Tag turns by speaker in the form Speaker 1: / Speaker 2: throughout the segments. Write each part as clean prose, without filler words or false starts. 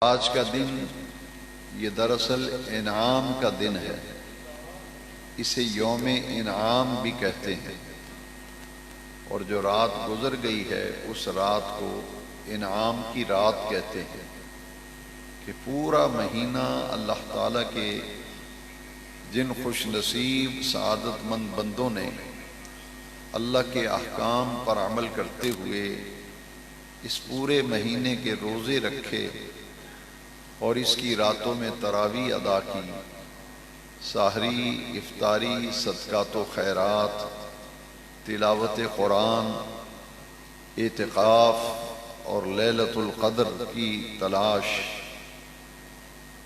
Speaker 1: آج کا دن یہ دراصل انعام کا دن ہے، اسے یوم انعام بھی کہتے ہیں، اور جو رات گزر گئی ہے اس رات کو انعام کی رات کہتے ہیں کہ پورا مہینہ اللہ تعالیٰ کے جن خوش نصیب سعادت مند بندوں نے اللہ کے احکام پر عمل کرتے ہوئے اس پورے مہینے کے روزے رکھے اور اس کی راتوں میں تراویح ادا کی، سحری، افطاری، صدقات و خیرات، تلاوت قرآن، اعتکاف اور لیلۃ القدر کی تلاش،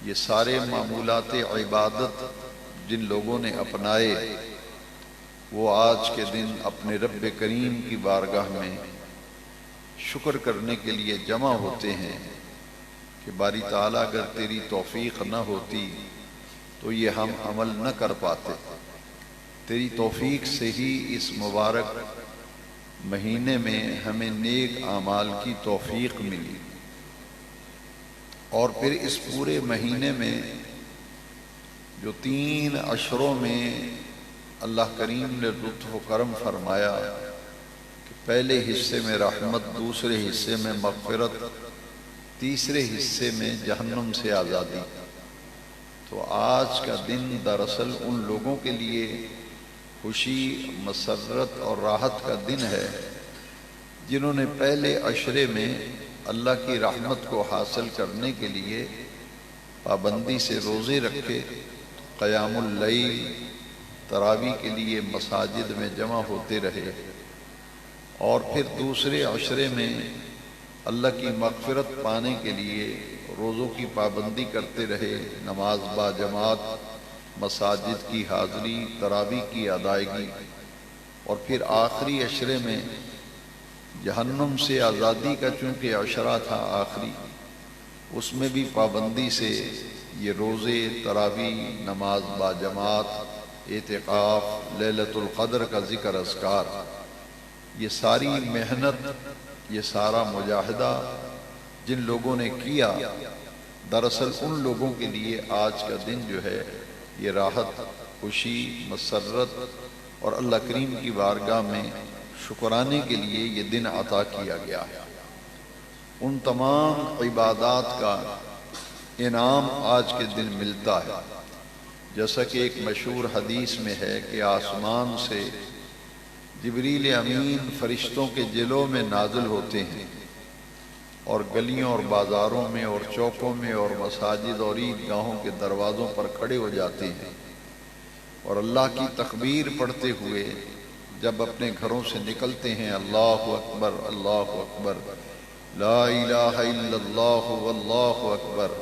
Speaker 1: یہ سارے معمولات عبادت جن لوگوں نے اپنائے وہ آج کے دن اپنے رب کریم کی بارگاہ میں شکر کرنے کے لیے جمع ہوتے ہیں کہ باری تعالیٰ اگر تیری توفیق نہ ہوتی تو یہ ہم عمل نہ کر پاتے، تیری توفیق سے ہی اس مبارک مہینے میں ہمیں نیک اعمال کی توفیق ملی، اور پھر اس پورے مہینے میں جو 3 عشروں میں اللہ کریم نے لطف و کرم فرمایا کہ پہلے حصے میں رحمت، دوسرے حصے میں مغفرت، تیسرے حصے میں جہنم سے آزادی، تو آج کا دن دراصل ان لوگوں کے لیے خوشی، مسرت اور راحت کا دن ہے جنہوں نے پہلے عشرے میں اللہ کی رحمت کو حاصل کرنے کے لیے پابندی سے روزے رکھے، قیام اللیل، تراویح کے لیے مساجد میں جمع ہوتے رہے، اور پھر دوسرے عشرے میں اللہ کی مغفرت پانے کے لیے روزوں کی پابندی کرتے رہے، نماز با جماعت، مساجد کی حاضری، تراویح کی ادائیگی، اور پھر آخری عشرے میں جہنم سے آزادی کا چونکہ عشرہ تھا آخری، اس میں بھی پابندی سے یہ روزے، تراویح، نماز با جماعت، اعتکاف، لیلۃ القدر کا ذکر اذکار، یہ ساری محنت، یہ سارا مجاہدہ جن لوگوں نے کیا، دراصل ان لوگوں کے لیے آج کا دن جو ہے یہ راحت، خوشی، مسرت اور اللہ کریم کی بارگاہ میں شکرانے کے لیے یہ دن عطا کیا گیا ہے۔ ان تمام عبادات کا انعام آج کے دن ملتا ہے، جیسا کہ ایک مشہور حدیث میں ہے کہ آسمان سے جبریل امین فرشتوں کے جلوں میں نازل ہوتے ہیں اور گلیوں اور بازاروں میں اور چوکوں میں اور مساجد اور عیدگاہوں کے دروازوں پر کھڑے ہو جاتے ہیں، اور اللہ کی تکبیر پڑھتے ہوئے جب اپنے گھروں سے نکلتے ہیں، اللہ اکبر، اللہ اکبر، لا الہ الا اللہ واللہ اکبر،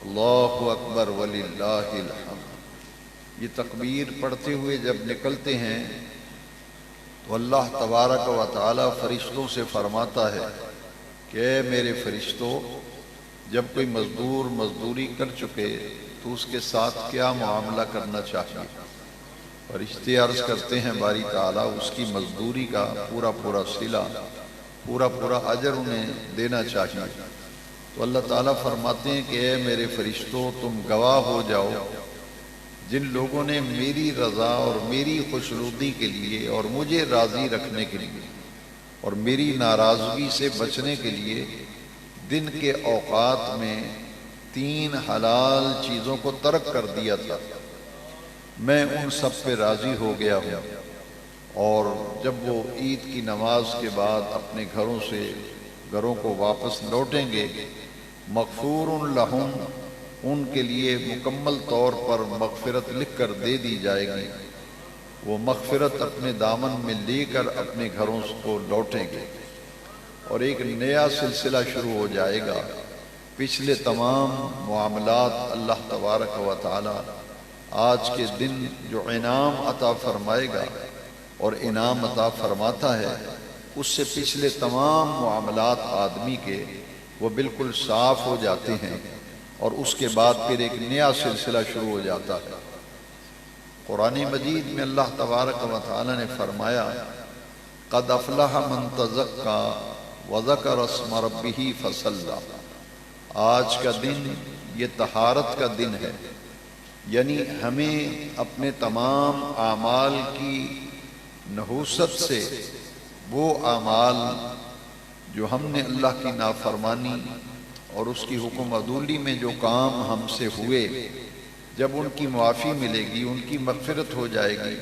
Speaker 1: اللہ اکبر وللہ الحمد، یہ تکبیر پڑھتے ہوئے جب نکلتے ہیں تو اللہ تبارک و تعالی فرشتوں سے فرماتا ہے کہ اے میرے فرشتوں، جب کوئی مزدور مزدوری کر چکے تو اس کے ساتھ کیا معاملہ کرنا چاہیے؟ فرشتے عرض کرتے ہیں باری تعالیٰ اس کی مزدوری کا پورا صلہ، پورا اجر انہیں دینا چاہیے، تو اللہ تعالیٰ فرماتے ہیں کہ اے میرے فرشتوں، تم گواہ ہو جاؤ جن لوگوں نے میری رضا اور میری خوشنودی کے لیے اور مجھے راضی رکھنے کے لیے اور میری ناراضگی سے بچنے کے لیے دن کے اوقات میں 3 حلال چیزوں کو ترک کر دیا تھا، میں ان سب پہ راضی ہو گیا ہوں، اور جب وہ عید کی نماز کے بعد اپنے گھروں کو واپس لوٹیں گے، مغفور لہم، ان کے لیے مکمل طور پر مغفرت لکھ کر دے دی جائے گی، وہ مغفرت اپنے دامن میں لے کر اپنے گھروں کو لوٹیں گے، اور ایک نیا سلسلہ شروع ہو جائے گا، پچھلے تمام معاملات اللہ تبارک و تعالی آج کے دن جو انعام عطا فرمائے گا اور انعام عطا فرماتا ہے، اس سے پچھلے تمام معاملات آدمی کے وہ بالکل صاف ہو جاتے ہیں، اور اس کے بعد پھر ایک نیا سلسلہ شروع ہو جاتا ہے۔ قرآن مجید میں اللہ تبارک و تعالی نے فرمایا قد افلح من تزکا وذکر اسم ربہ فصلی، آج کا دن یہ طہارت کا دن ہے، یعنی ہمیں اپنے تمام اعمال کی نحوست سے وہ اعمال جو ہم نے اللہ کی نافرمانی اور اس کی حکم عدولی میں جو کام ہم سے ہوئے، جب ان کی معافی ملے گی، ان کی مغفرت ہو جائے گی،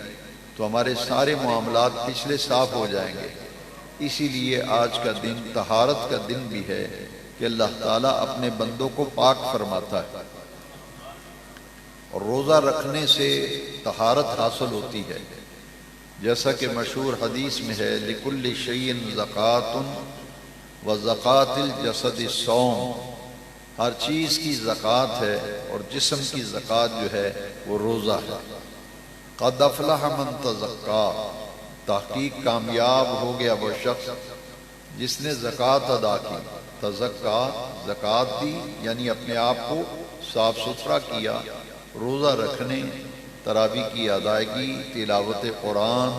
Speaker 1: تو ہمارے سارے معاملات پچھلے صاف ہو جائیں گے۔ اسی لیے آج کا دن طہارت کا دن بھی ہے کہ اللہ تعالیٰ اپنے بندوں کو پاک فرماتا ہے، اور روزہ رکھنے سے طہارت حاصل ہوتی ہے، جیسا کہ مشہور حدیث میں ہے لِكُلِّ شَيْءٍ زَكَاةٌ وَزَكَاةِ الْجَسَدِ الصَّوْمُ، ہر چیز کی زکوٰۃ ہے اور جسم کی زکوٰۃ جو ہے وہ روزہ ہے۔ قَدْ أَفْلَحَ مَنْ تَزَكَّىٰ، تحقیق کامیاب ہو گیا وہ شخص جس نے زکوٰۃ ادا کی، تزکا زکوٰۃ دی، یعنی اپنے آپ کو صاف ستھرا کیا، روزہ رکھنے، تراویح کی ادائیگی، تلاوت قرآن،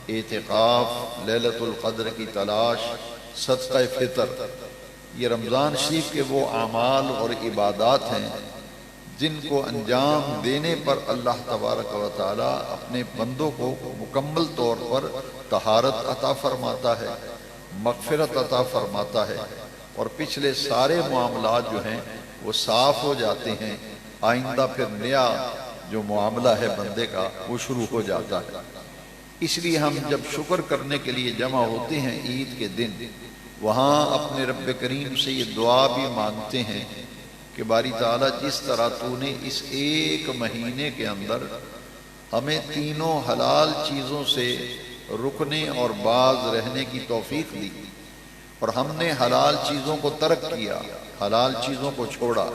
Speaker 1: اعتکاف، لیلۃ القدر کی تلاش، صدقہ فطر۔ یہ رمضان شریف کے وہ اعمال اور عبادات ہیں جن کو انجام دینے پر اللہ تبارک و تعالی اپنے بندوں کو مکمل طور پر طہارت عطا فرماتا ہے، مغفرت عطا فرماتا ہے، اور پچھلے سارے معاملات جو ہیں وہ صاف ہو جاتے ہیں۔ آئندہ پھر نیا جو معاملہ ہے بندے کا وہ شروع ہو جاتا ہے۔ اس لیے ہم جب شکر کرنے کے لیے جمع ہوتے ہیں عید کے دن، وہاں اپنے رب کریم سے یہ دعا بھی مانگتے ہیں کہ باری تعالیٰ جس طرح تو نے اس ایک مہینے کے اندر ہمیں تینوں حلال چیزوں سے رکنے اور باز رہنے کی توفیق دی، اور ہم نے حلال چیزوں کو ترک کیا، حلال چیزوں کو چھوڑا،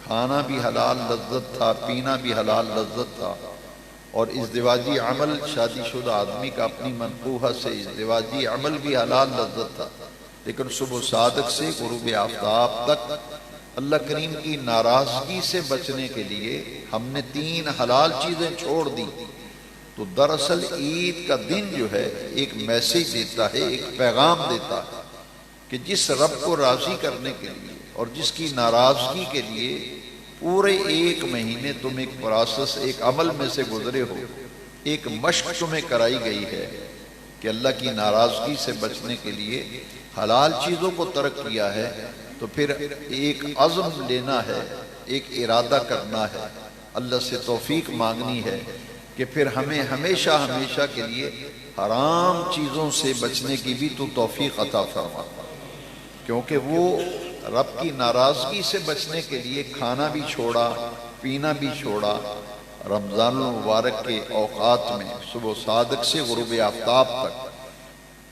Speaker 1: کھانا بھی حلال لذت تھا، پینا بھی حلال لذت تھا، اور ازدواجی عمل، شادی شدہ آدمی کا اپنی منقوہہ سے ازدواجی عمل بھی حلال لذت تھا، لیکن صبح صادق سے غروب آفتاب تک اللہ کریم کی ناراضگی سے بچنے کے لیے ہم نے تین حلال چیزیں چھوڑ دی۔ تو دراصل عید کا دن جو ہے ایک میسیج دیتا ہے، ایک پیغام دیتا ہے کہ جس رب کو راضی کرنے کے لیے اور جس کی ناراضگی کے لیے پورے ایک مہینے تم ایک پروسیس، ایک عمل میں سے گزرے ہو، ایک مشق تمہیں کرائی گئی ہے کہ اللہ کی ناراضگی سے بچنے کے لیے حلال چیزوں کو ترک کیا ہے، تو پھر ایک عزم لینا ہے، ایک ارادہ کرنا ہے، اللہ سے توفیق مانگنی ہے کہ پھر ہمیں ہمیشہ ہمیشہ کے لیے حرام چیزوں سے بچنے کی بھی تو توفیق عطا فرما، کیونکہ وہ رب کی ناراضگی سے بچنے کے لیے کھانا بھی چھوڑا، پینا بھی چھوڑا، رمضان المبارک کے اوقات میں صبح صادق سے غروب آفتاب تک،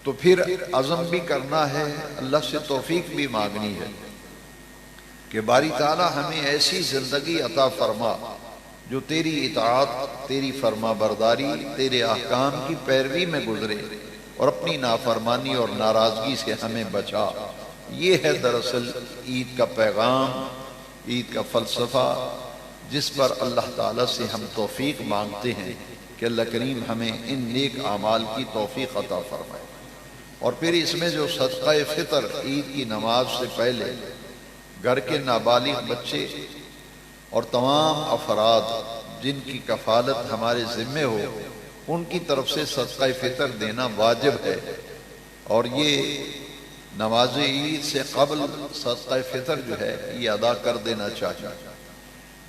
Speaker 1: تو پھر عزم بھی کرنا ہے، اللہ سے توفیق بھی مانگنی ہے کہ باری تعالیٰ ہمیں ایسی زندگی عطا فرما جو تیری اطاعت، تیری فرما برداری، تیرے احکام کی پیروی میں گزرے، اور اپنی نافرمانی اور ناراضگی سے ہمیں بچا۔ یہ ہے دراصل عید کا پیغام، عید کا فلسفہ، جس پر اللہ تعالیٰ سے ہم توفیق مانگتے ہیں کہ اللہ کریم ہمیں ان نیک اعمال کی توفیق عطا فرمائے۔ اور پھر اس میں جو صدقہ فطر عید کی نماز سے پہلے گھر کے نابالغ بچے اور تمام افراد جن کی کفالت ہمارے ذمے ہو، ان کی طرف سے صدقہ فطر دینا واجب ہے، اور یہ نماز عید سے قبل صدقہ فطر جو ہے یہ ادا کر دینا چاہیے۔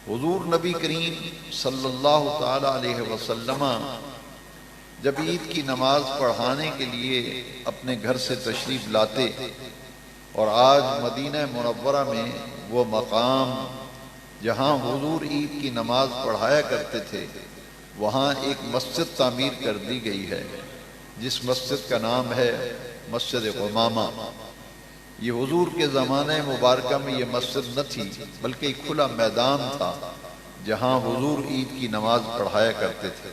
Speaker 1: حضور نبی کریم صلی اللہ تعالی علیہ وسلم جب عید کی نماز پڑھانے کے لیے اپنے گھر سے تشریف لاتے، اور آج مدینہ منورہ میں وہ مقام جہاں حضور عید کی نماز پڑھایا کرتے تھے، وہاں ایک مسجد تعمیر کر دی گئی ہے جس مسجد کا نام ہے مسجد غمامہ۔ یہ حضور کے زمانے مبارکہ میں یہ مسجد نہ تھی، بلکہ ایک کھلا میدان تھا جہاں حضور عید کی نماز پڑھایا کرتے تھے۔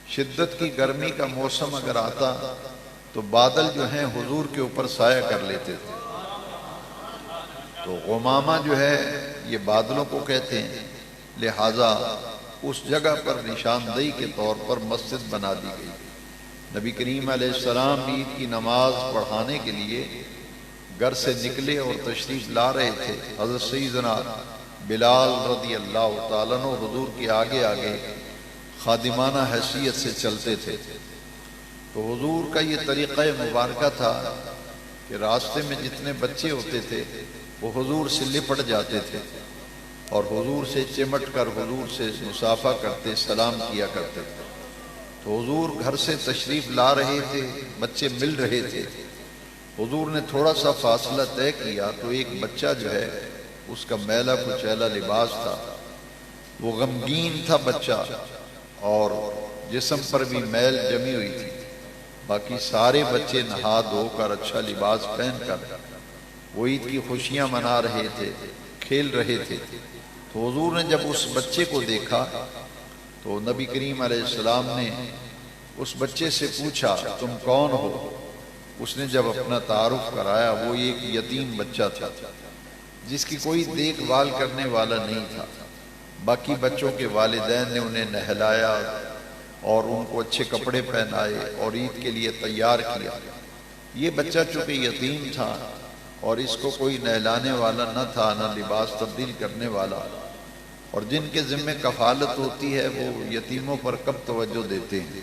Speaker 1: شدت کی گرمی کا موسم اگر آتا تو بادل جو ہیں حضور کے اوپر سایہ کر لیتے تھے، تو غمامہ جو ہے یہ بادلوں کو کہتے ہیں، لہٰذا اس جگہ پر نشاندہی کے طور پر مسجد بنا دی گئی۔ نبی کریم علیہ السلام عید کی نماز پڑھانے کے لیے گھر سے نکلے اور تشریف لا رہے تھے، حضرت سیدنا بلال رضی اللہ تعالیٰ عنہ حضور کے آگے آگے خادمانہ حیثیت سے چلتے تھے۔ تو حضور کا یہ طریقہ مبارکہ تھا کہ راستے میں جتنے بچے ہوتے تھے وہ حضور سے لپٹ جاتے تھے اور حضور سے چمٹ کر حضور سے مصافحہ کرتے، سلام کیا کرتے تھے۔ تو حضور گھر سے تشریف لا رہے تھے، بچے مل رہے تھے، حضور نے تھوڑا سا فاصلہ طے کیا تو ایک بچہ جو ہے اس کا میلا کچیلا لباس تھا، وہ غمگین تھا بچہ، اور جسم پر بھی میل جمی ہوئی تھی۔ باقی سارے بچے نہا دھو کر اچھا لباس پہن کر وہ عید کی خوشیاں منا رہے تھے، کھیل رہے تھے۔ تو حضور نے جب اس بچے کو دیکھا تو نبی کریم علیہ السلام نے اس بچے سے پوچھا تم کون ہو؟ اس نے جب اپنا تعارف کرایا وہ ایک یتیم بچہ تھا جس کی کوئی دیکھ بھال کرنے والا نہیں تھا۔ باقی بچوں کے والدین نے انہیں نہلایا اور ان کو اچھے کپڑے پہنائے اور عید کے لیے تیار کیا۔ یہ بچہ چونکہ یتیم تھا اور اس کو کوئی نہلانے والا نہ تھا، نہ لباس تبدیل کرنے والا، اور جن کے ذمہ کفالت ہوتی ہے وہ یتیموں پر کب توجہ دیتے ہیں۔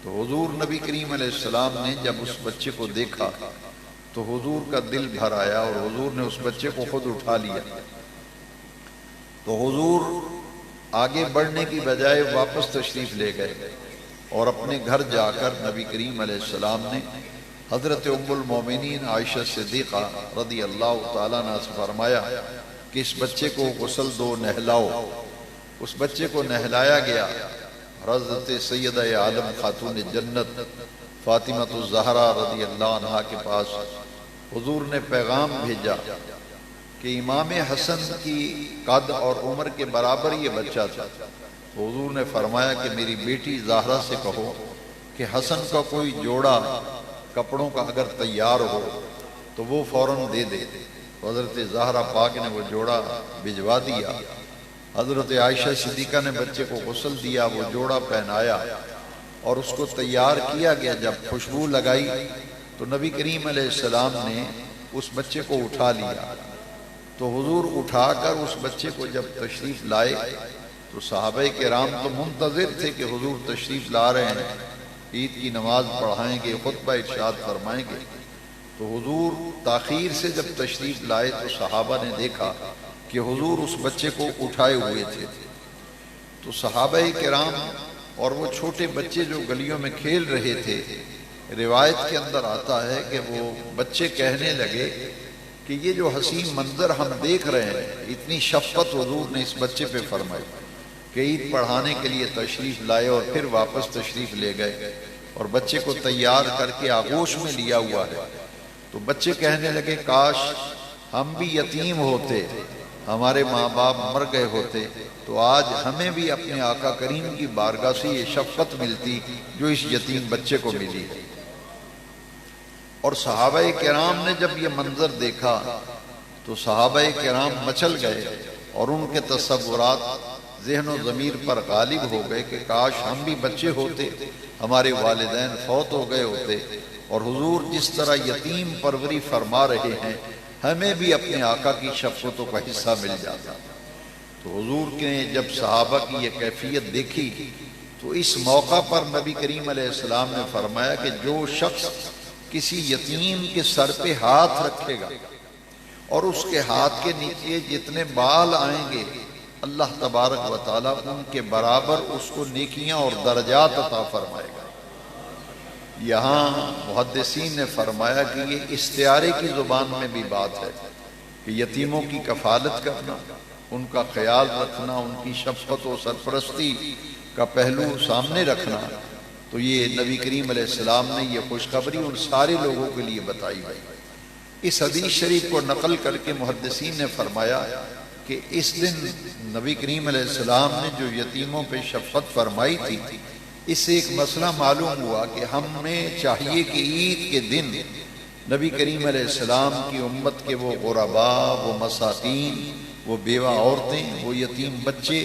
Speaker 1: تو حضور نبی کریم علیہ السلام نے جب اس بچے کو دیکھا تو حضور کا دل بھر آیا اور حضور نے اس بچے کو خود اٹھا لیا۔ تو حضور آگے بڑھنے کی بجائے واپس تشریف لے گئے اور اپنے گھر جا کر نبی کریم علیہ السلام نے حضرت ام المومنین عائشہ صدیقہ رضی اللہ تعالیٰ عنہ سے فرمایا کہ اس بچے کو غسل دو، نہلاؤ۔ اس بچے کو نہلایا گیا۔ حضرت سیدہ عالم خاتون جنت فاطمہ الزہرا رضی اللہ عنہا کے پاس حضور نے پیغام بھیجا کہ امام حسن کی قد اور عمر کے برابر یہ بچہ تھا۔ تو حضور نے فرمایا کہ میری بیٹی زہرا سے کہو کہ حسن کا کوئی جوڑا کپڑوں کا اگر تیار ہو تو وہ فوراً دے دے۔ حضرت زہرا پاک نے وہ جوڑا بھجوا دیا۔ حضرت عائشہ صدیقہ نے بچے کو غسل دیا، وہ جوڑا پہنایا اور اس کو تیار کیا گیا۔ جب خوشبو لگائی تو نبی کریم علیہ السلام نے اس بچے کو اٹھا لیا۔ تو حضور اٹھا کر اس بچے کو جب تشریف لائے تو صحابہ کرام تو منتظر تھے کہ حضور تشریف لا رہے ہیں، عید کی نماز پڑھائیں گے، خطبہ ارشاد فرمائیں گے۔ تو حضور تاخیر سے جب تشریف لائے تو صحابہ نے دیکھا کہ حضور اس بچے کو اٹھائے ہوئے تھے۔ تو صحابہ کرام اور وہ چھوٹے بچے جو گلیوں میں کھیل رہے تھے، روایت کے اندر آتا ہے کہ وہ بچے کہنے لگے کہ یہ جو حسین منظر ہم دیکھ رہے ہیں، اتنی شفقت حضور نے اس بچے پہ فرمائی کہ عید پڑھانے کے لیے تشریف لائے اور پھر واپس تشریف لے گئے اور بچے کو تیار کر کے آغوش میں لیا ہوا ہے۔ تو بچے کہنے لگے کاش ہم بھی یتیم ہوتے، ہمارے ماں باپ مر گئے ہوتے تو آج ہمیں بھی اپنے آقا کریم کی بارگاہ سے یہ شفقت ملتی جو اس یتیم بچے کو ملی۔ اور صحابہ کرام نے جب یہ منظر دیکھا تو صحابہ کرام مچل گئے اور ان کے تصورات ذہن و ضمیر پر غالب ہو گئے کہ کاش ہم بھی بچے ہوتے، ہمارے والدین فوت ہو گئے ہوتے اور حضور جس طرح یتیم پروری فرما رہے ہیں ہمیں بھی اپنے آقا کی شفقتوں کا حصہ مل جاتا۔ تو حضور کے جب صحابہ کی یہ کیفیت دیکھی تو اس موقع پر نبی کریم علیہ السلام نے فرمایا کہ جو شخص کسی یتیم کے سر پہ ہاتھ رکھے گا اور اس کے ہاتھ کے نیچے جتنے بال آئیں گے اللہ تبارک و تعالیٰ ان کے برابر اس کو نیکیاں اور درجات عطا فرمائے گا۔ یہاں محدثین نے فرمایا کہ یہ استعارے کی زبان میں بھی بات ہے کہ یتیموں کی کفالت کرنا، ان کا خیال رکھنا، ان کی شفقت و سرپرستی کا پہلو سامنے رکھنا، تو یہ نبی کریم علیہ السلام نے یہ خوشخبری ان سارے لوگوں کے لیے بتائی ہے۔ اس حدیث شریف کو نقل کر کے محدثین نے فرمایا کہ اس دن نبی کریم علیہ السلام نے جو یتیموں پہ شفقت فرمائی تھی، اس سے ایک مسئلہ معلوم ہوا کہ ہمیں چاہیے کہ عید کے دن نبی کریم علیہ السلام کی امت کے وہ غرباء، وہ مساکین، وہ بیوہ عورتیں، وہ یتیم بچے،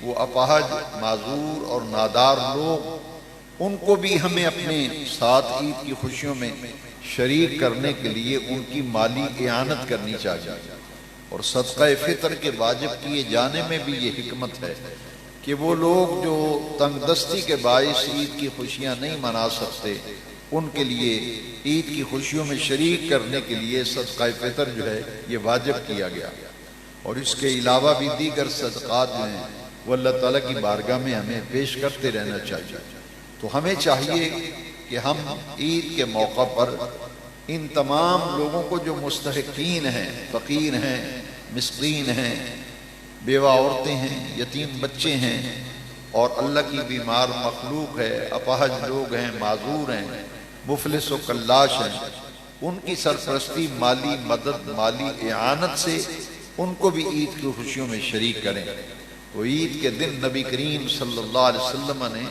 Speaker 1: وہ اپاہج، معذور اور نادار لوگ ان کو بھی ہمیں اپنے ساتھ عید کی خوشیوں میں شریک کرنے کے لیے ان کی مالی اعانت کرنی چاہیے، اور صدقہ فطر کے واجب کیے جانے میں بھی یہ حکمت ہے کہ وہ لوگ جو تنگ دستی کے باعث عید کی خوشیاں نہیں منا سکتے، ان کے لیے عید کی خوشیوں میں شریک کرنے کے لیے صدقہ فطر جو ہے یہ واجب کیا گیا، اور اس کے علاوہ بھی دیگر صدقات جو ہیں وہ اللہ تعالیٰ کی بارگاہ میں ہمیں پیش کرتے رہنا چاہیے۔ تو ہمیں چاہیے کہ ہم عید کے موقع پر ان تمام لوگوں کو جو مستحقین ہیں، فقیر ہیں، مسکین ہیں، بیوہ عورتیں ہیں، یتیم بچے ہیں، اور اللہ کی بیمار مخلوق ہے، اپاہج لوگ ہیں، معذور ہیں، مفلس و کلاش ہیں، ان کی سرپرستی، مالی مدد، مالی اعانت سے ان کو بھی عید کی خوشیوں میں شریک کریں۔ تو عید کے دن نبی کریم صلی اللہ علیہ وسلم نے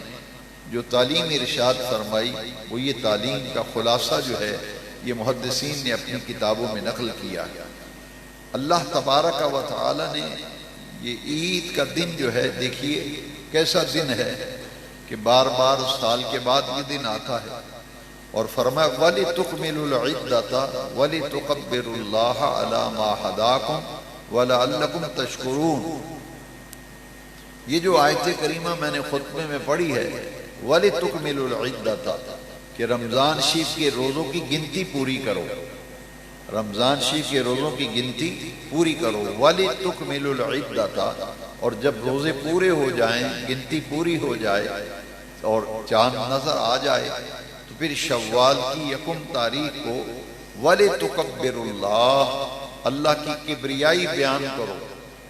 Speaker 1: جو تعلیم ارشاد فرمائی، وہ یہ تعلیم کا خلاصہ جو ہے یہ محدثین نے اپنی کتابوں میں نقل کیا۔ اللہ تبارک و تعالی نے یہ عید کا دن جو ہے، دیکھیے کیسا دن ہے کہ بار بار سال کے بعد یہ دن آتا ہے، اور فرمایا وَلِتُكْمِلُوا الْعِدَّةَ وَلِتُكَبِّرُوا اللَّهَ عَلَى مَا هَدَاكُمْ وَلَعَلَّكُمْ تَشْكُرُونَ۔ یہ جو آیت کریمہ میں نے خطبے میں پڑھی ہے، وَلِتُكْمِلُوا الْعِدَّةَ، کہ رمضان شریف کے روزوں کی گنتی پوری کرو، رمضان شریف کے روزوں کی گنتی پوری کرو، وَلِتُكْمِلُوا الْعِدَّةَ، اور جب روزے پورے ہو جائیں، گنتی پوری ہو جائے اور چاند نظر آ جائے، تو پھر شوال کی 1 تاریخ کو وَلِتُكَبِّرُوا اللَّهَ، اللہ کی کبریائی بیان کرو،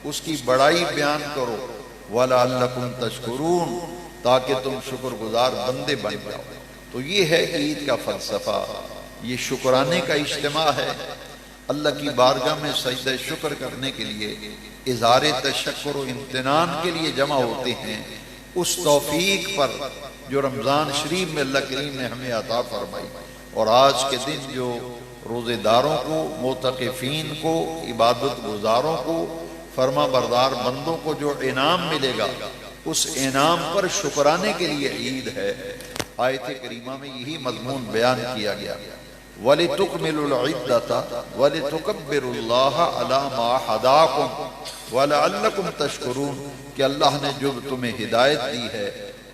Speaker 1: اس کی بڑائی بیان کرو، وَلَعَلَّكُمْ تَشْكُرُونَ، تاکہ تم شکر گزار بندے بن جاؤ۔ تو یہ ہے عید کا فلسفہ، یہ شکرانے کا اجتماع ہے، اللہ کی بارگاہ میں سجدہ شکر کرنے کے لیے، اظہار تشکر و امتنان کے لیے جمع ہوتے ہیں اس توفیق پر جو رمضان شریف میں اللہ کریم نے ہمیں عطا فرمائی۔ اور آج کے دن جو روزے داروں کو، معتکفین کو، عبادت گزاروں کو، فرما بردار بندوں کو جو انعام ملے گا، اس انعام پر شکرانے کے لیے عید ہے۔ آیت کریمہ میں یہی مضمون بیان کیا گیا، وَلِتُكْمِلُوا الْعِدَّةَ وَلِتُكَبِّرُوا اللَّهَ عَلَى مَا هَدَاكُمْ وَلَعَلَّكُمْ تَشْكُرُونَ، کہ اللہ نے جو تمہیں ہدایت دی ہے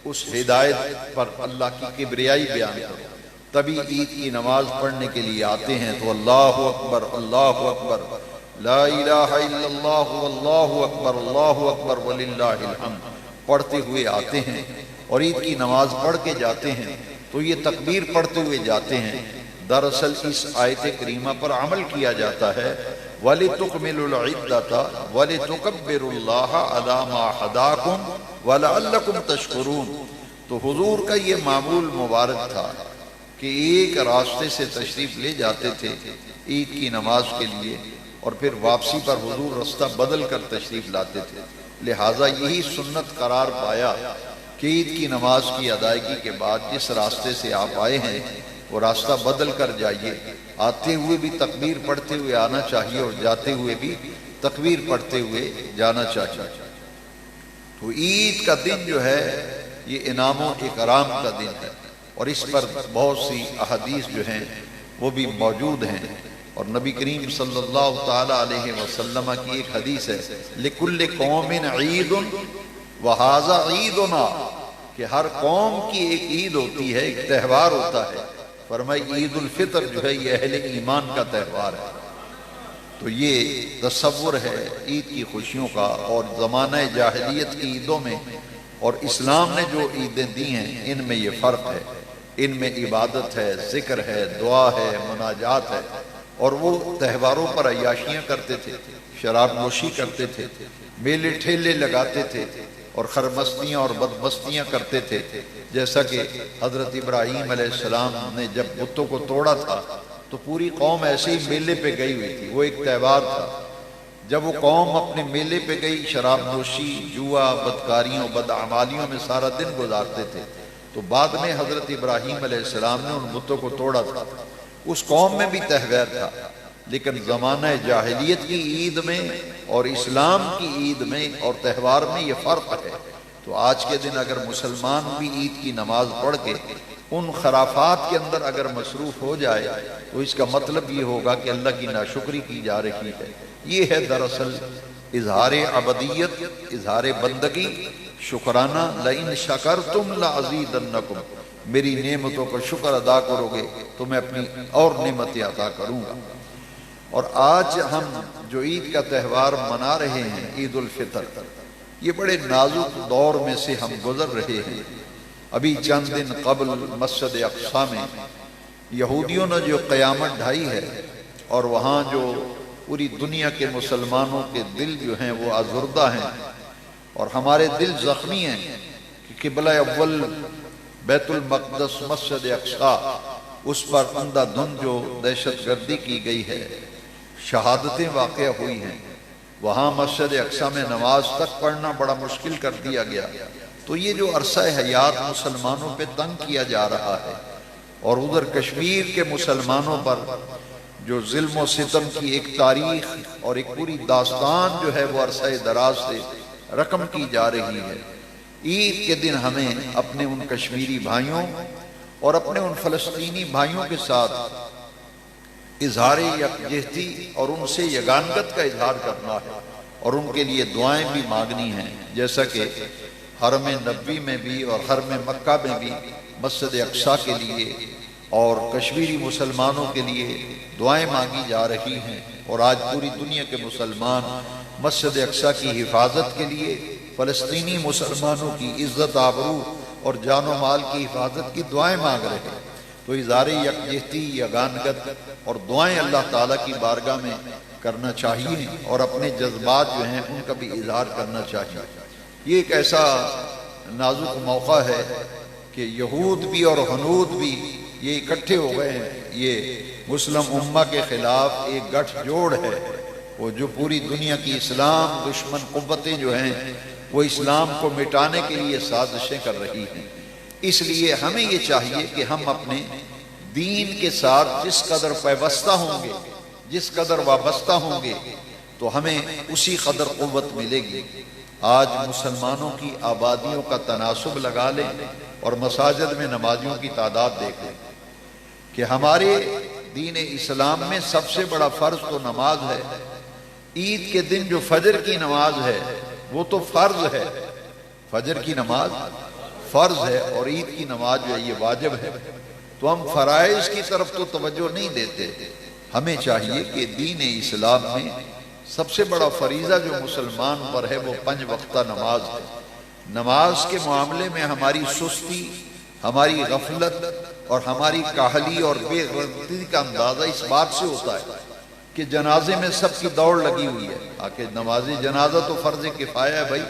Speaker 1: اس ہدایت پر اللہ کی کبریائی بیان کرو۔ تبھی عید کی نماز پڑھنے کے لیے آتے ہیں تو اللہ اکبر، اللہ اکبر، لا الہ الا اللہ، واللہ اکبر، اللہ اکبر وللہ الحمد پڑھتے ہوئے آتے ہیں، اور عید کی نماز پڑھ کے جاتے ہیں تو یہ تکبیر پڑھتے ہوئے جاتے ہیں۔ دراصل اس آیت کریمہ پر عمل کیا جاتا ہے، وَلِتُكْمِلُوا الْعِدَّةَ وَلِتُكَبِّرُوا اللَّهَ عَلَى مَا هَدَاكُمْ وَلَعَلَّكُمْ تَشْكُرُونَ۔ تو حضور کا یہ معمول مبارک تھا کہ ایک راستے سے تشریف لے جاتے تھے عید کی نماز کے لیے، اور پھر واپسی پر حضور رستہ بدل کر تشریف لاتے تھے۔ لہٰذا یہی سنت قرار پایا کہ عید کی نماز کی ادائیگی کے بعد جس راستے سے آپ آئے ہیں وہ راستہ بدل کر جائیے، آتے ہوئے بھی تکبیر پڑھتے ہوئے آنا چاہیے اور جاتے ہوئے بھی تکبیر پڑھتے ہوئے جانا چاہیے۔ تو عید کا دن جو ہے یہ انعام و اکرام کا دن ہے، اور اس پر بہت سی احادیث جو ہیں وہ بھی موجود ہیں، اور نبی کریم صلی اللہ تعالی علیہ وسلم کی ایک حدیث ہے، لِكُلِّ قَوْمٍ عِيدٌ وَهَذَا عِيدُنَا، کہ ہر قوم کی ایک عید ہوتی ہے، ایک تہوار ہوتا ہے۔ فرمایا عید الفطر جو ہے یہ اہل ایمان کا تہوار ہے۔ تو یہ تصور ہے عید کی خوشیوں کا، اور زمانہ جاہلیت کی عیدوں میں اور اسلام نے جو عیدیں دی ہیں ان میں یہ فرق ہے۔ ان میں عبادت ہے، ذکر ہے، دعا ہے، مناجات ہے، اور وہ تہواروں پر عیاشیاں کرتے تھے، شراب نوشی کرتے تھے، میلے ٹھیلے لگاتے تھے، اور خرمستیاں اور بدمستیاں کرتے تھے۔ جیسا کہ حضرت ابراہیم علیہ السلام نے جب بتوں کو توڑا تھا تو پوری قوم ایسے ہی میلے پہ گئی ہوئی تھی، وہ ایک تہوار تھا۔ جب وہ قوم اپنے میلے پہ گئی، شراب نوشی، جوا، بدکاریوں، بدعمالیوں میں سارا دن گزارتے تھے، تو بعد میں حضرت ابراہیم علیہ السلام نے ان بتوں کو توڑا تھا۔ اس قوم میں بھی تہوار تھا، لیکن زمانہ جاہلیت کی عید میں اور اسلام کی عید میں اور تہوار میں یہ فرق ہے تو آج کے دن اگر مسلمان بھی عید کی نماز پڑھ کے ان خرافات کے اندر اگر مصروف ہو جائے تو اس کا مطلب یہ ہوگا کہ اللہ کی ناشکری کی جا رہی ہے۔ یہ ہے دراصل اظہار عبدیت، اظہار بندگی، شکرانہ۔ لئن شکرتم لازیدنکم، میری نعمتوں کا شکر ادا کرو گے تو میں اپنی اور نعمتیں عطا کروں گا۔ اور آج ہم جو عید کا تہوار منا رہے ہیں، عید الفطر، یہ بڑے نازک دور میں سے ہم گزر رہے ہیں۔ ابھی چند دن قبل مسجد اقصی میں یہودیوں نے جو قیامت ڈھائی ہے اور وہاں جو پوری دنیا کے مسلمانوں کے دل جو ہیں وہ آزردہ ہیں اور ہمارے دل زخمی ہیں کہ قبلہ اول بیت المقدس مسجد اقصی، اس پر اندھا دھند جو دہشت گردی کی گئی ہے، شہادتیں واقع ہوئی ہیں، وہاں مسجد اقصی میں نماز تک پڑھنا بڑا مشکل کر دیا گیا۔ تو یہ جو عرصہ حیات مسلمانوں پہ تنگ کیا جا رہا ہے اور ادھر کشمیر کے مسلمانوں پر جو ظلم و ستم کی ایک تاریخ اور ایک پوری داستان جو ہے وہ عرصہ دراز سے رقم کی جا رہی ہے، عید کے دن ہمیں اپنے ان کشمیری بھائیوں اور اپنے ان فلسطینی بھائیوں کے ساتھ اظہار یکجہتی اور ان سے یگانگت کا اظہار کرنا ہے اور ان کے لیے دعائیں بھی مانگنی ہیں، جیسا کہ حرم نبوی میں بھی اور حرم مکہ میں بھی مسجد اقصی کے لیے اور کشمیری مسلمانوں کے لیے دعائیں مانگی جا رہی ہیں۔ اور آج پوری دنیا کے مسلمان مسجد اقصی کی حفاظت کے لیے، فلسطینی مسلمانوں کی عزت آبرو اور جان و مال کی حفاظت کی دعائیں مانگ رہے ہیں۔ تو اظہار یکجہتی، یگانگت اور دعائیں اللہ تعالیٰ کی بارگاہ میں کرنا چاہیے اور اپنے جذبات جو ہیں ان کا بھی اظہار کرنا چاہیے۔ یہ ایک ایسا نازک موقع ہے کہ یہود بھی اور ہنود بھی یہ اکٹھے ہو گئے ہیں۔ یہ مسلم امہ کے خلاف ایک گٹھ جوڑ ہے، وہ جو پوری دنیا کی اسلام دشمن قوتیں جو ہیں وہ اسلام کو مٹانے کے لیے سازشیں کر رہی ہیں۔ اس لیے ہمیں یہ چاہیے کہ ہم اپنے دین کے ساتھ جس قدر پیوستہ ہوں گے، جس قدر وابستہ ہوں گے تو ہمیں اسی قدر قوت ملے گی۔ آج مسلمانوں کی آبادیوں کا تناسب لگا لیں اور مساجد میں نمازیوں کی تعداد دیکھ لیں کہ ہمارے دین اسلام میں سب سے بڑا فرض تو نماز ہے۔ عید کے دن جو فجر کی نماز ہے وہ تو فرض ہے، فجر کی نماز فرض ہے اور عید کی نماز جو ہے یہ واجب ہے۔ تو ہم فرائض کی طرف تو توجہ نہیں دیتے۔ ہمیں چاہیے کہ دین اسلام میں سب سے بڑا فریضہ جو مسلمان پر ہے وہ 5 وقتہ نماز ہے۔ نماز کے معاملے میں ہماری سستی، ہماری غفلت اور ہماری کاہلی اور بے غیرتی کا اندازہ اس بات سے ہوتا ہے کہ جنازے میں سب کی دوڑ لگی ہوئی ہے۔ آکے نماز جنازہ تو فرض کفایہ ہے بھائی،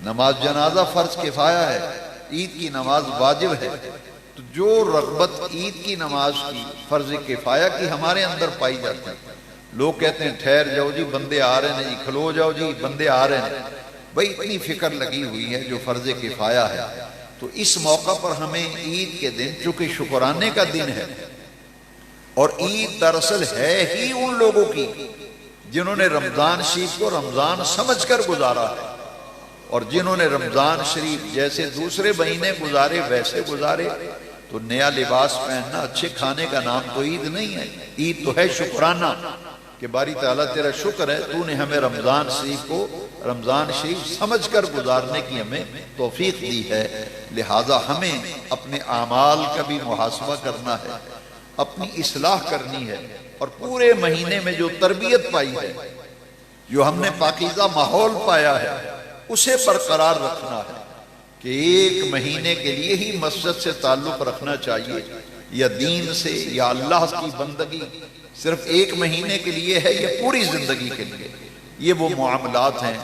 Speaker 1: نماز جنازہ فرض کفایہ ہے، عید کی نماز واجب ہے۔ تو جو رغبت عید کی نماز کی فرض کفایہ کی ہمارے اندر پائی جاتی ہے، لوگ کہتے ہیں ٹھہر جاؤ جی بندے آ رہے ہیں، جی کھلو جاؤ جی بندے آ رہے ہیں۔ بھائی اتنی فکر لگی ہوئی ہے جو فرض کفایہ ہے۔ تو اس موقع پر ہمیں عید کے دن، چونکہ شکرانے کا دن ہے اور عید دراصل ہے ہی ان لوگوں کی جنہوں نے رمضان شریف کو رمضان سمجھ کر گزارا ہے، اور جنہوں نے رمضان شریف جیسے دوسرے مہینے گزارے ویسے گزارے۔ تو نیا لباس پہننا، اچھے کھانے کا نام تو عید نہیں ہے، عید تو ہے شکرانہ کہ باری تعالیٰ تیرا شکر ہے تو نے ہمیں رمضان شریف کو رمضان شریف سمجھ کر گزارنے کی ہمیں توفیق دی ہے۔ لہٰذا ہمیں اپنے اعمال کا بھی محاسبہ کرنا ہے، اپنی اصلاح کرنی ہے، اور پورے مہینے میں جو تربیت پائی ہے، جو ہم نے پاکیزہ ماحول پایا ہے، اسے برقرار رکھنا ہے کہ ایک مہینے کے لیے ہی مسجد سے تعلق رکھنا چاہیے، یا دین سے یا اللہ کی بندگی صرف ایک مہینے کے لیے ہے یا پوری زندگی کے لیے۔ یہ وہ معاملات ہیں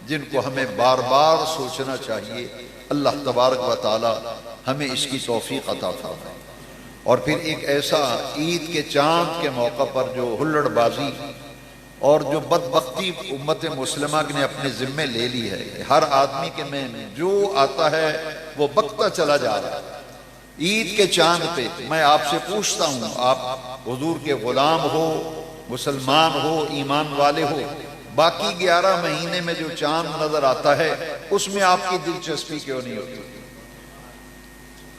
Speaker 1: جن کو ہمیں بار بار سوچنا چاہیے۔ اللہ تبارک و تعالی ہمیں اس کی توفیق عطا فرمائے۔ اور پھر ایک ایسا عید کے چاند کے موقع پر جو ہلڑ بازی اور جو بدبختی امت مسلمہ نے اپنے ذمے لے لی ہے کہ ہر آدمی کے میں جو آتا ہے وہ بکتا چلا جا رہا ہے۔ عید کے چاند پہ میں آپ سے پوچھتا ہوں، آپ حضور کے غلام ہو، مسلمان ہو، ایمان والے ہو، باقی 11 مہینے میں جو چاند نظر آتا ہے اس میں آپ کی دلچسپی کیوں نہیں ہوتی؟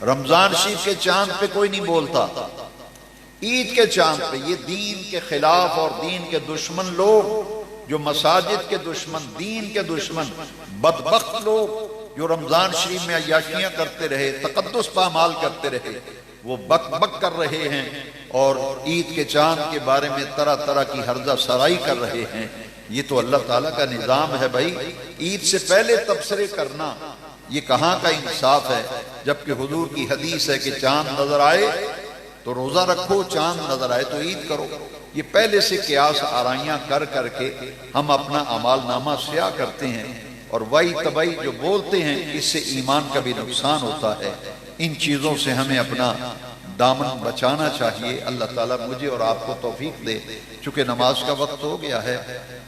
Speaker 1: رمضان شریف کے چاند پہ کوئی نہیں بولتا، عید کے چاند پہ یہ دین کے خلاف اور دین کے دشمن لوگ، جو مساجد کے دشمن، دین کے دشمن، بدبخت لوگ جو رمضان شریف میں عیاشیاں کرتے رہے، تقدس پامال کرتے رہے، وہ بک بک کر رہے ہیں اور عید کے چاند کے بارے میں طرح طرح کی ہرزہ سرائی کر رہے ہیں۔ یہ تو اللہ تعالیٰ کا نظام ہے بھائی، عید سے پہلے تبصرے کرنا یہ کہاں کا انصاف ہے؟ جبکہ حضور کی حدیث ہے کہ چاند نظر آئے تو روزہ رکھو، چاند نظر آئے تو عید کرو۔ یہ پہلے سے قیاس آرائیاں کر کر کے ہم اپنا اعمال نامہ سیاہ کرتے ہیں، اور وہی تباہی جو بولتے ہیں اس سے ایمان کا بھی نقصان ہوتا ہے۔ ان چیزوں سے ہمیں اپنا دامن بچانا چاہیے۔ اللہ تعالیٰ مجھے اور آپ کو توفیق دے۔ چونکہ نماز کا وقت ہو گیا ہے،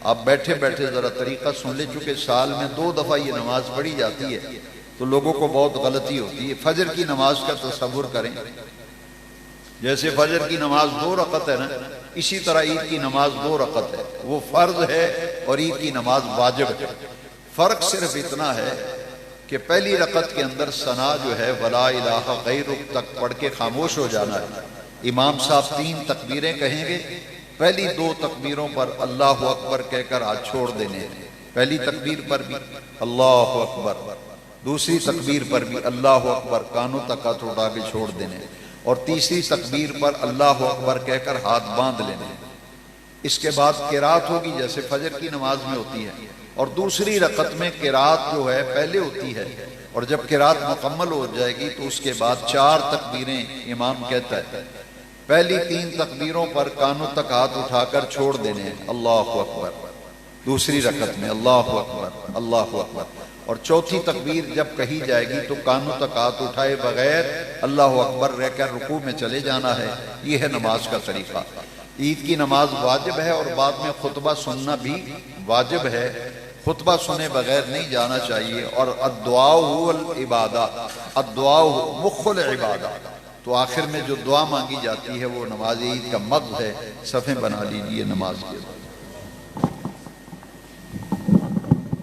Speaker 1: آپ بیٹھے بیٹھے ذرا طریقہ سن لیں۔ چونکہ سال میں 2 دفعہ یہ نماز پڑھی جاتی ہے تو لوگوں کو بہت غلطی ہوتی ہے۔ فجر کی نماز کا تصور کریں، جیسے فجر کی نماز 2 رکعت ہے نا، اسی طرح عید کی نماز 2 رکعت ہے، وہ فرض ہے اور عید کی نماز واجب ہے۔ فرق صرف اتنا ہے کہ پہلی رکعت کے اندر ثنا جو ہے ولا الہ غیرک تک پڑھ کے خاموش ہو جانا ہے۔ امام صاحب 3 تکبیریں کہیں گے، پہلی 2 تکبیروں پر اللہ اکبر کہہ کر ہاتھ چھوڑ دینے ہیں۔ پہلی تکبیر پر بھی اللہ اکبر، دوسری تکبیر پر بھی اللہ اکبر، کانوں تک ہاتھ اٹھا کے چھوڑ دینے، اور تیسری تکبیر پر اللہ اکبر کہہ کر ہاتھ باندھ لینے۔ اس کے بعد قرات ہوگی جیسے فجر کی نماز میں ہوتی ہے، اور دوسری رکعت میں قرات جو ہے پہلے ہوتی ہے، اور جب قرات مکمل ہو جائے گی تو اس کے بعد 4 تکبیریں امام کہتا ہے۔ پہلی 3 تکبیروں پر کانوں تک ہاتھ اٹھا کر چھوڑ دینے ہیں، اللہ اکبر، دوسری رکعت میں اللہ اکبر اللہ اکبر، اور چوتھی تکبیر جب کہی جائے گی تو کانوں تک ہاتھ اٹھائے بغیر اللہ اکبر رہ کر رکوع میں چلے جانا ہے۔ یہ ہے نماز کا طریقہ۔ عید کی نماز واجب ہے اور بعد میں خطبہ سننا بھی واجب ہے، خطبہ سنے بغیر نہیں جانا چاہیے۔ اور الدعاء هو العبادہ، الدعاء مخ العبادہ، تو آخر میں جو دعا مانگی جاتی ہے وہ نماز عید کا مغز ہے۔ صفیں بنا لیجیے نماز کے بعد۔